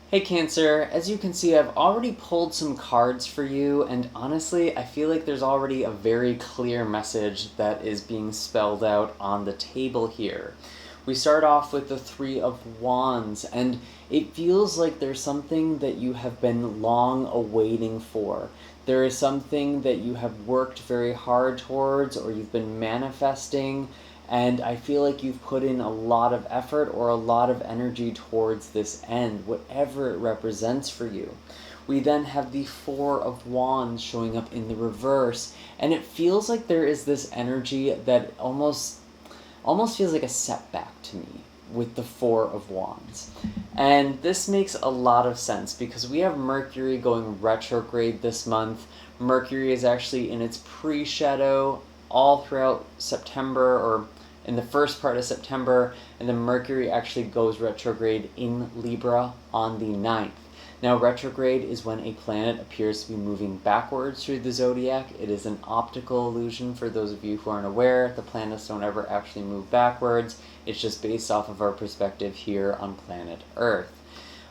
Hey Cancer, as you can see, I've already pulled some cards for you, and honestly, I feel like there's already a very clear message that is being spelled out on the table here. We start off with the Three of Wands, and it feels like there's something that you have been long awaiting for. There is something that you have worked very hard towards, or you've been manifesting, and I feel like you've put in a lot of effort or a lot of energy towards this end, whatever it represents for you. We then have the Four of Wands showing up in the reverse, and it feels like there is this energy that almost feels like a setback to me with the Four of Wands. And this makes a lot of sense because we have Mercury going retrograde this month. Mercury is actually in its pre-shadow all throughout September, or in the first part of September, and then Mercury actually goes retrograde in Libra on the 9th. Now, retrograde is when a planet appears to be moving backwards through the zodiac. It is an optical illusion for those of you who aren't aware. The planets don't ever actually move backwards. It's just based off of our perspective here on planet Earth.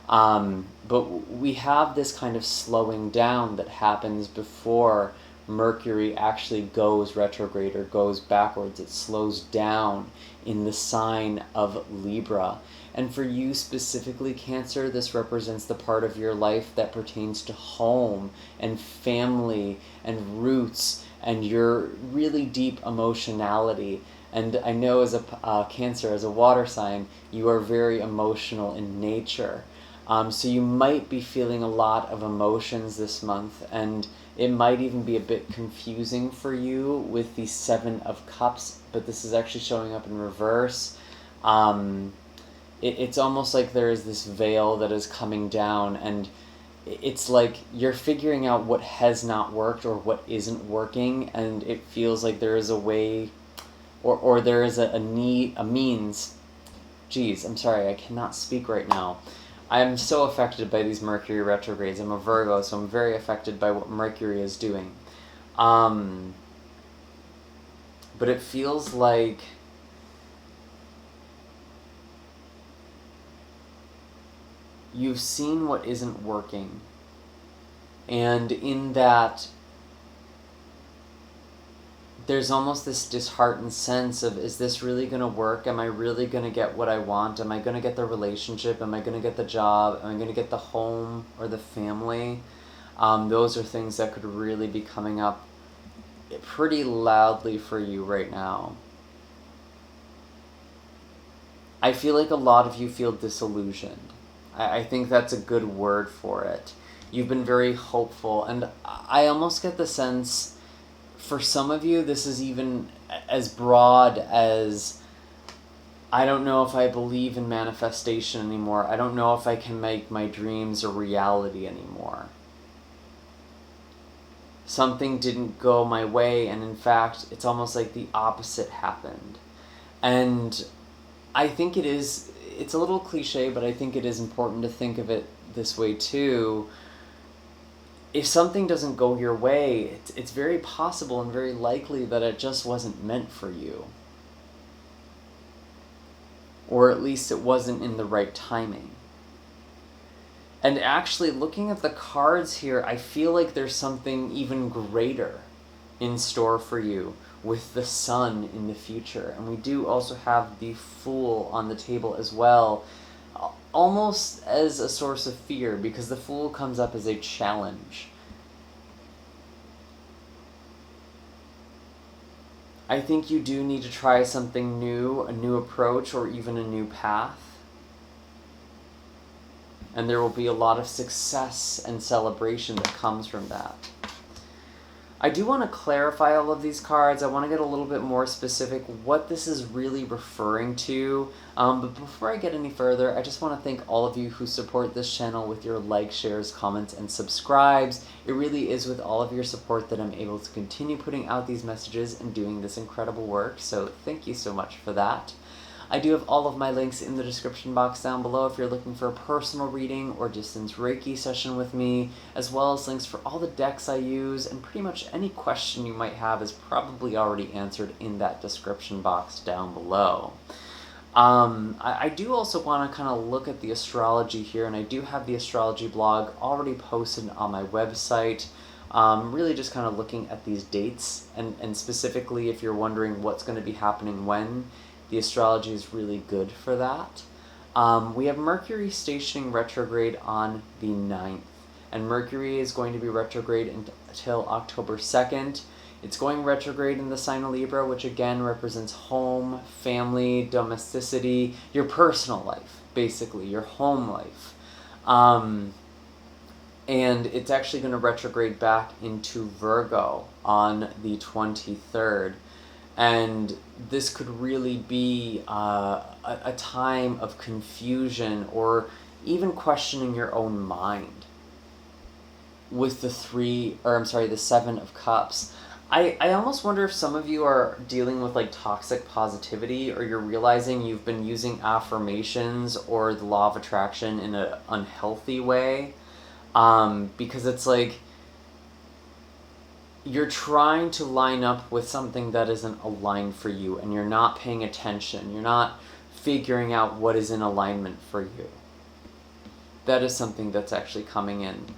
But we have this kind of slowing down that happens before Mercury actually goes retrograde or goes backwards. It slows down in the sign of Libra. And for you specifically, Cancer, this represents the part of your life that pertains to home and family and roots and your really deep emotionality. And I know as a Cancer, as a water sign, you are very emotional in nature. So you might be feeling a lot of emotions this month, and it might even be a bit confusing for you with the Seven of Cups, but this is actually showing up in reverse. It's almost like there is this veil that is coming down, and it's like you're figuring out what has not worked or what isn't working, and it feels like there is a way, or there is a means. Geez, I'm sorry, I cannot speak right now. I am so affected by these Mercury retrogrades. I'm a Virgo, so I'm very affected by what Mercury is doing. But it feels like you've seen what isn't working. And in that, there's almost this disheartened sense of, is this really going to work? Am I really going to get what I want? Am I going to get the relationship? Am I going to get the job? Am I going to get the home or the family? Those are things that could really be coming up pretty loudly for you right now. I feel like a lot of you feel disillusioned. I think that's a good word for it. You've been very hopeful, and I almost get the sense, for some of you, this is even as broad as, I don't know if I believe in manifestation anymore. I don't know if I can make my dreams a reality anymore. Something didn't go my way, and in fact, it's almost like the opposite happened. And I think it's a little cliche, but I think it is important to think of it this way too. If something doesn't go your way, it's very possible and very likely that it just wasn't meant for you. Or at least it wasn't in the right timing. And actually, looking at the cards here, I feel like there's something even greater in store for you with the Sun in the future. And we do also have the Fool on the table as well, almost as a source of fear, because the Fool comes up as a challenge. I think you do need to try something new, a new approach, or even a new path. And there will be a lot of success and celebration that comes from that. I do want to clarify all of these cards. I want to get a little bit more specific what this is really referring to. But before I get any further, I just want to thank all of you who support this channel with your likes, shares, comments, and subscribes. It really is with all of your support that I'm able to continue putting out these messages and doing this incredible work. So thank you so much for that. I do have all of my links in the description box down below if you're looking for a personal reading or distance Reiki session with me, as well as links for all the decks I use, and pretty much any question you might have is probably already answered in that description box down below. I do also want to kind of look at the astrology here, and I do have the astrology blog already posted on my website. Really just kind of looking at these dates, and specifically if you're wondering what's going to be happening when, the astrology is really good for that. We have Mercury stationing retrograde on the 9th, and Mercury is going to be retrograde until October 2nd. It's going retrograde in the sign of Libra, which again represents home, family, domesticity, your personal life, basically, your home life. And it's actually going to retrograde back into Virgo on the 23rd. And this could really be a time of confusion or even questioning your own mind with the 7 of Cups. I almost wonder if some of you are dealing with like toxic positivity, or you're realizing you've been using affirmations or the law of attraction in an unhealthy way. Because it's like you're trying to line up with something that isn't aligned for you, and you're not paying attention. You're not figuring out what is in alignment for you. That is something that's actually coming in.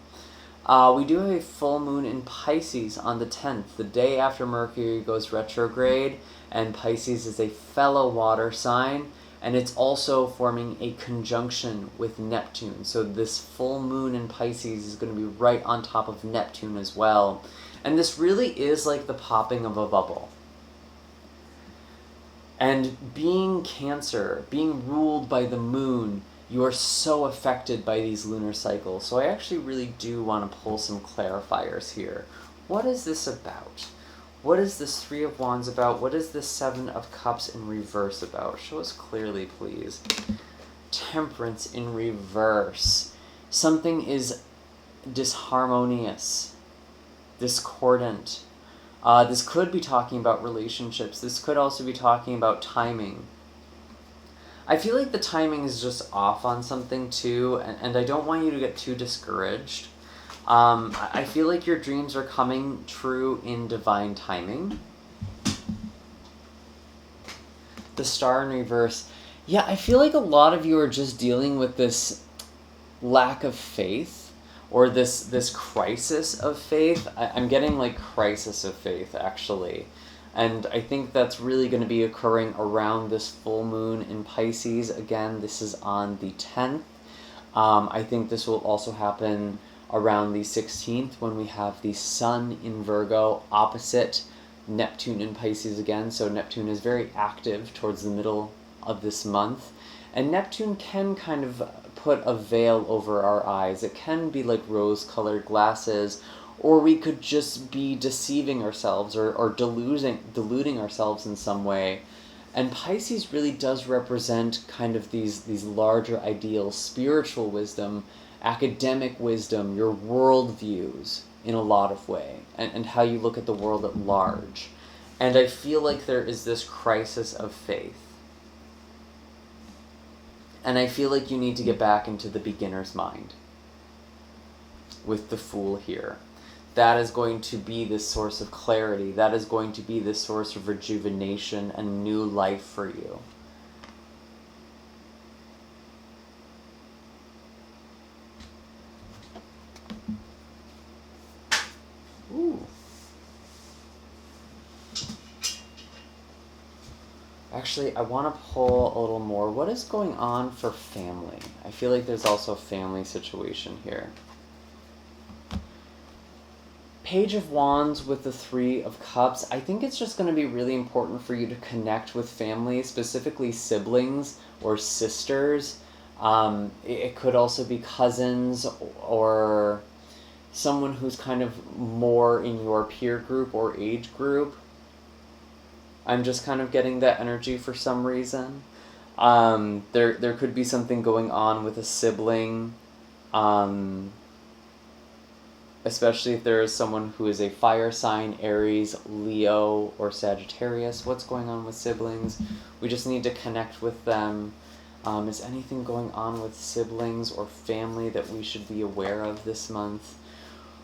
We do have a full moon in Pisces on the 10th, the day after Mercury goes retrograde, and Pisces is a fellow water sign, and it's also forming a conjunction with Neptune. So this full moon in Pisces is going to be right on top of Neptune as well. And this really is like the popping of a bubble. And being Cancer, being ruled by the moon, you are so affected by these lunar cycles. So I actually really do want to pull some clarifiers here. What is this about? What is this 3 of Wands about? What is this 7 of Cups in reverse about? Show us clearly, please. Temperance in reverse. Something is disharmonious, discordant. This could be talking about relationships. This could also be talking about timing. I feel like the timing is just off on something too, and I don't want you to get too discouraged. I feel like your dreams are coming true in divine timing. The Star in reverse. Yeah, I feel like a lot of you are just dealing with this lack of faith, or this crisis of faith. I'm getting like crisis of faith, actually. And I think that's really going to be occurring around this full moon in Pisces. Again, this is on the 10th. I think this will also happen around the 16th, when we have the Sun in Virgo opposite Neptune in Pisces again. So Neptune is very active towards the middle of this month. And Neptune can kind of put a veil over our eyes. It can be like rose-colored glasses, or we could just be deceiving ourselves or deluding ourselves in some way. And Pisces really does represent kind of these larger ideals, spiritual wisdom, academic wisdom, your worldviews in a lot of way, and how you look at the world at large. And I feel like there is this crisis of faith. And I feel like you need to get back into the beginner's mind with the Fool here. That is going to be this source of clarity. That is going to be this source of rejuvenation and new life for you. Ooh. Actually, I want to pull a little more. What is going on for family? I feel like there's also a family situation here. Page of Wands with the 3 of Cups. I think it's just going to be really important for you to connect with family, specifically siblings or sisters. It could also be cousins or someone who's kind of more in your peer group or age group. I'm just kind of getting that energy for some reason. There could be something going on with a sibling, especially if there is someone who is a fire sign, Aries, Leo, or Sagittarius. What's going on with siblings? We just need to connect with them. Is anything going on with siblings or family that we should be aware of this month?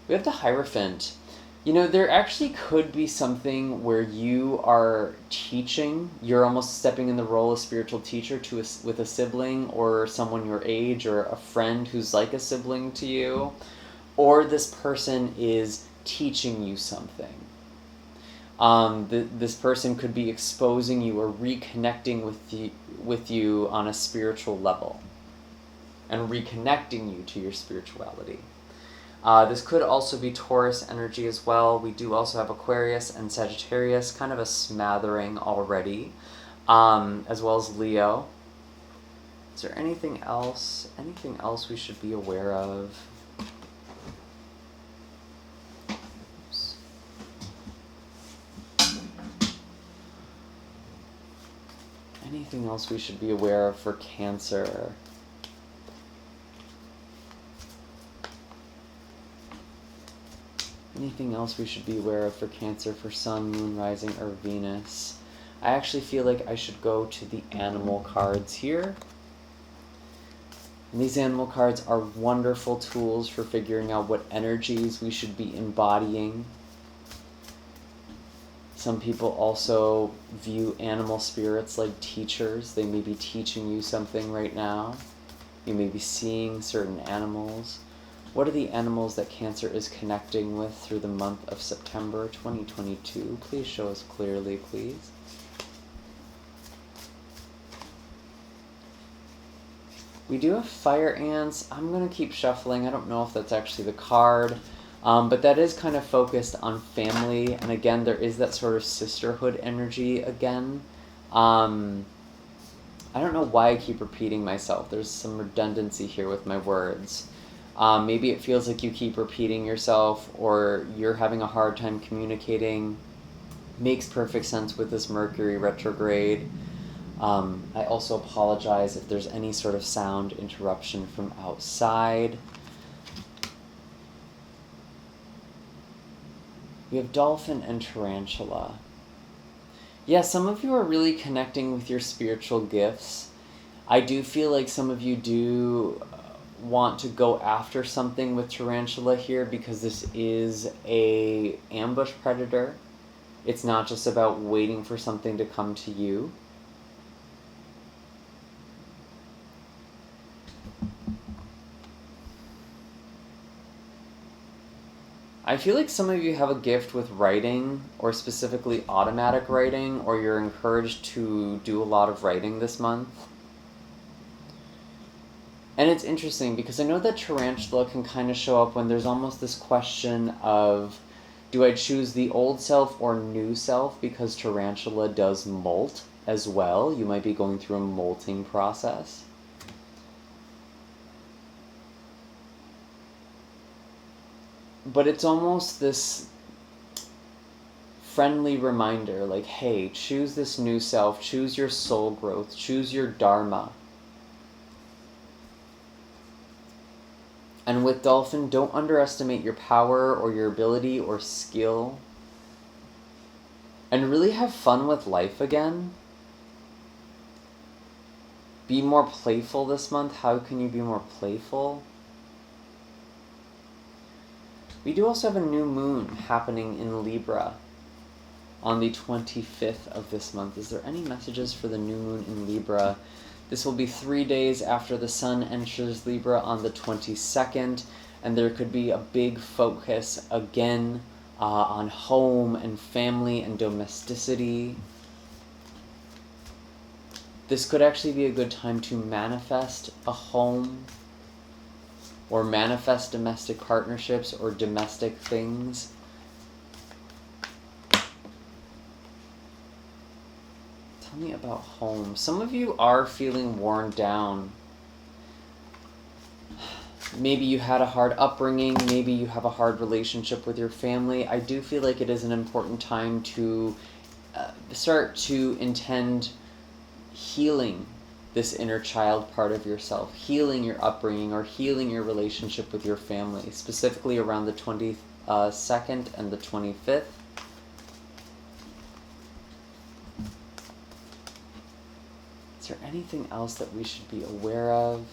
We have the Hierophant. You know, there actually could be something where you are teaching, you're almost stepping in the role of spiritual teacher with a sibling or someone your age or a friend who's like a sibling to you, or this person is teaching you something. This person could be exposing you or reconnecting with you on a spiritual level and reconnecting you to your spirituality. This could also be Taurus energy as well. We do also have Aquarius and Sagittarius, kind of a smattering already, as well as Leo. Is there anything else? Anything else we should be aware of? Oops. Anything else we should be aware of for Cancer? Anything else we should be aware of for Cancer, for Sun, Moon, Rising, or Venus? I actually feel like I should go to the animal cards here. And these animal cards are wonderful tools for figuring out what energies we should be embodying. Some people also view animal spirits like teachers. They may be teaching you something right now. You may be seeing certain animals. What are the animals that Cancer is connecting with through the month of September 2022? Please show us clearly, please. We do have fire ants. I'm going to keep shuffling. I don't know if that's actually the card, but that is kind of focused on family. And again, there is that sort of sisterhood energy again. I don't know why I keep repeating myself. There's some redundancy here with my words. Maybe it feels like you keep repeating yourself or you're having a hard time communicating. Makes perfect sense with this Mercury retrograde. I also apologize if there's any sort of sound interruption from outside. We have dolphin and tarantula. Yeah, some of you are really connecting with your spiritual gifts. I do feel like some of you do want to go after something with tarantula here because this is a ambush predator. It's not just about waiting for something to come to you. I feel like some of you have a gift with writing, or specifically automatic writing, or you're encouraged to do a lot of writing this month. And it's interesting because I know that tarantula can kind of show up when there's almost this question of, do I choose the old self or new self? Because tarantula does molt as well. You might be going through a molting process. But it's almost this friendly reminder, like, hey, choose this new self, choose your soul growth, choose your dharma. And with dolphin, don't underestimate your power or your ability or skill. And really have fun with life again. Be more playful this month. How can you be more playful? We do also have a new moon happening in Libra on the 25th of this month. Is there any messages for the new moon in Libra? This will be 3 days after the sun enters Libra on the 22nd, and there could be a big focus again on home and family and domesticity. This could actually be a good time to manifest a home or manifest domestic partnerships or domestic things. Tell me about home. Some of you are feeling worn down. Maybe you had a hard upbringing. Maybe you have a hard relationship with your family. I do feel like it is an important time to start to intend healing this inner child part of yourself, healing your upbringing or healing your relationship with your family, specifically around the 22nd and the 25th. Is there anything else that we should be aware of?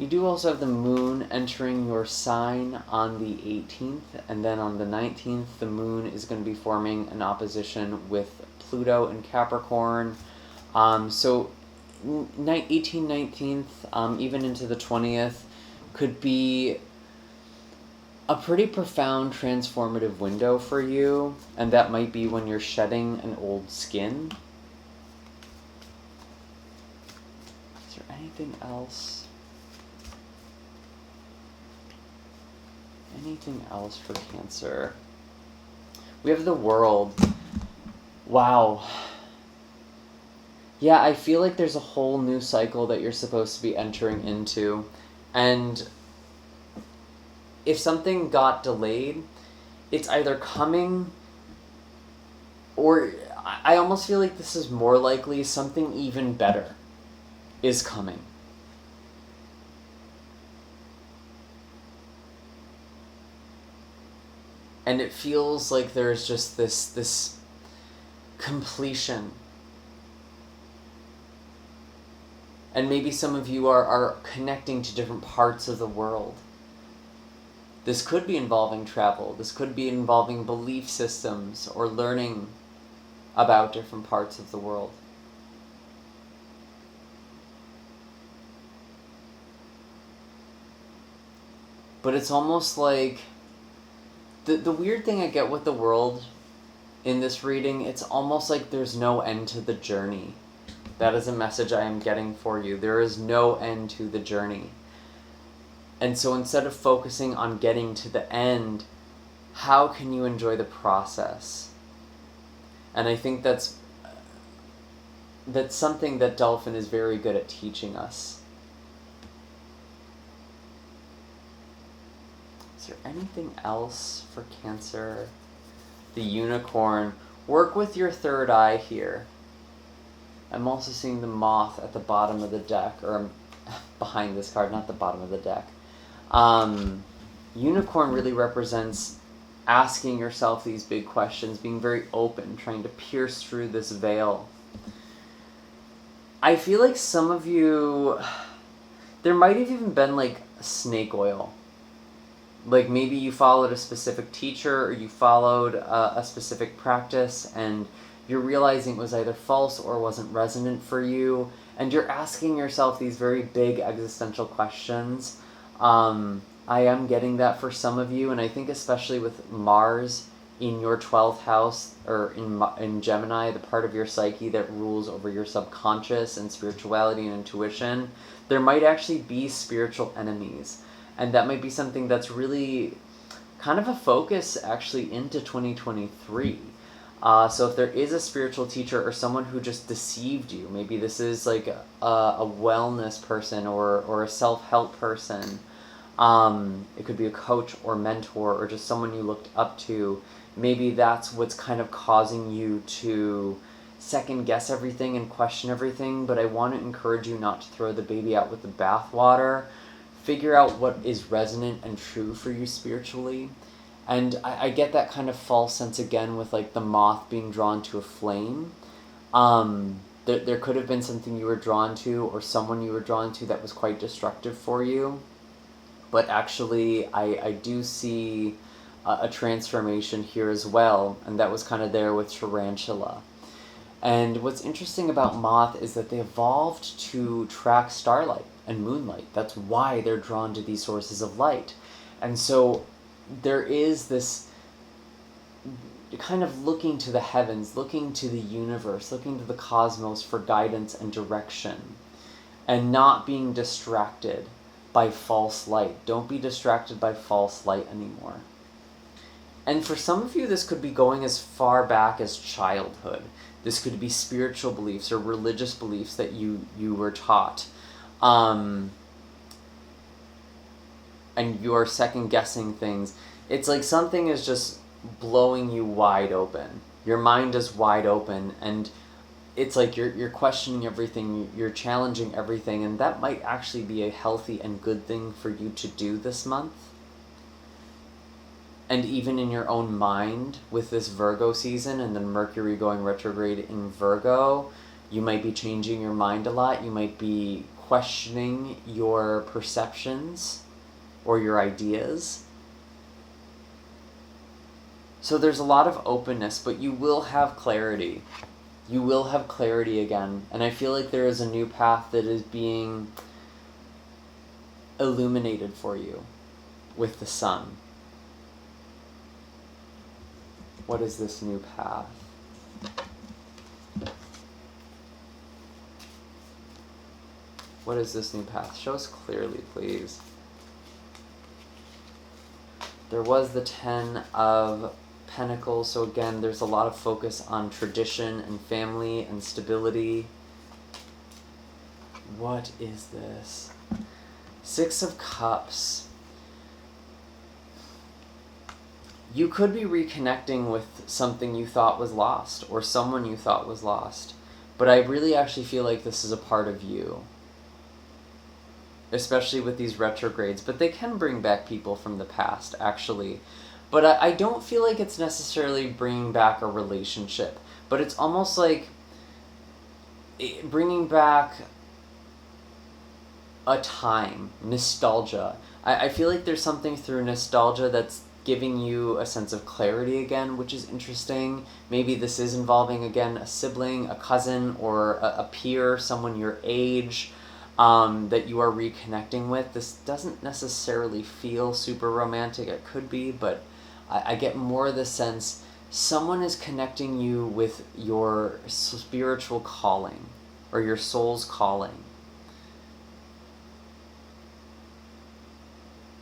You do also have the moon entering your sign on the 18th, and then on the 19th, the moon is going to be forming an opposition with Pluto in Capricorn. So 18th, 19th, even into the 20th, could be a pretty profound transformative window for you, and that might be when you're shedding an old skin. Is there anything else? Anything else for Cancer? We have the World. Wow. Yeah, I feel like there's a whole new cycle that you're supposed to be entering into. And if something got delayed, it's either coming, or I almost feel like this is more likely something even better is coming. And it feels like there's just this completion. And maybe some of you are connecting to different parts of the world. This could be involving travel. This could be involving belief systems or learning about different parts of the world. But it's almost like the weird thing I get with the World in this reading, it's almost like there's no end to the journey. That is a message I am getting for you. There is no end to the journey. And so instead of focusing on getting to the end, how can you enjoy the process? And I think that's something that Dolphin is very good at teaching us. Is there anything else for Cancer? The Unicorn. Work with your third eye here. I'm also seeing the Moth at the bottom of the deck, or behind this card, not the bottom of the deck. Unicorn really represents asking yourself these big questions, being very open, trying to pierce through this veil. I feel like some of you, there might have even been like snake oil. Like maybe you followed a specific teacher, or you followed a specific practice, and you're realizing it was either false or wasn't resonant for you, and you're asking yourself these very big existential questions. I am getting that for some of you, and I think especially with Mars in your 12th house, or in Gemini, the part of your psyche that rules over your subconscious and spirituality and intuition, there might actually be spiritual enemies. And that might be something that's really kind of a focus actually into 2023. So if there is a spiritual teacher or someone who just deceived you, maybe this is like a wellness person or a self-help person. It could be a coach or mentor or just someone you looked up to. Maybe that's what's kind of causing you to second guess everything and question everything. But I want to encourage you not to throw the baby out with the bathwater. Figure out what is resonant and true for you spiritually. And I get that kind of false sense again with like the moth being drawn to a flame. There could have been something you were drawn to or someone you were drawn to that was quite destructive for you. But actually, I do see a transformation here as well. And that was kind of there with Tarantula. And what's interesting about moth is that they evolved to track starlight and moonlight. That's why they're drawn to these sources of light. And so there is this kind of looking to the heavens, looking to the universe, looking to the cosmos for guidance and direction, and not being distracted by false light. Don't be distracted by false light anymore. And for some of you, this could be going as far back as childhood. This could be spiritual beliefs or religious beliefs that you were taught. And you are second guessing things. It's like something is just blowing you wide open. Your mind is wide open, and it's like you're questioning everything, you're challenging everything, and that might actually be a healthy and good thing for you to do this month. And even in your own mind, with this Virgo season and then Mercury going retrograde in Virgo, You might be changing your mind a lot. You might be questioning your perceptions or your ideas. So there's a lot of openness, but you will have clarity. You will have clarity again. And I feel like there is a new path that is being illuminated for you with the sun. What is this new path? What is this new path? Show us clearly, please. There was the 10 of Pentacles, so again, there's a lot of focus on tradition and family and stability. What is this? 6 of Cups. You could be reconnecting with something you thought was lost, or someone you thought was lost. But I really actually feel like this is a part of you, especially with these retrogrades. But they can bring back people from the past, actually. But I don't feel like it's necessarily bringing back a relationship. But it's almost like bringing back a time, nostalgia. I feel like there's something through nostalgia that's giving you a sense of clarity again, which is interesting. Maybe this is involving, again, a sibling, a cousin, or a peer, someone your age, that you are reconnecting with. This doesn't necessarily feel super romantic. It could be, but I get more the sense someone is connecting you with your spiritual calling or your soul's calling.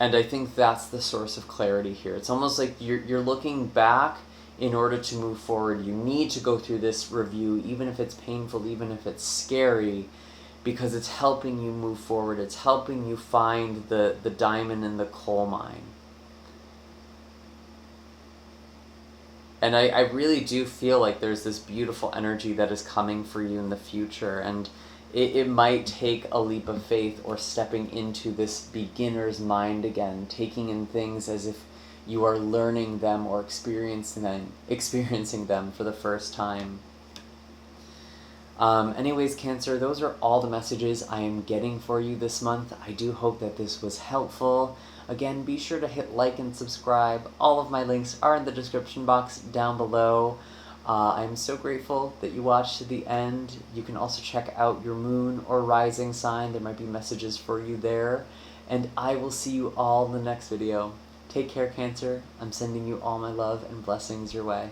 And I think that's the source of clarity here. It's almost like you're looking back in order to move forward. You need to go through this review, even if it's painful, even if it's scary, because it's helping you move forward. It's helping you find the diamond in the coal mine. And I really do feel like there's this beautiful energy that is coming for you in the future. And it might take a leap of faith or stepping into this beginner's mind again, taking in things as if you are learning them or experiencing them for the first time. Anyways, Cancer, those are all the messages I am getting for you this month. I do hope that this was helpful. Again, be sure to hit like and subscribe. All of my links are in the description box down below. I'm so grateful that you watched to the end. You can also check out your moon or rising sign. There might be messages for you there. And I will see you all in the next video. Take care, Cancer. I'm sending you all my love and blessings your way.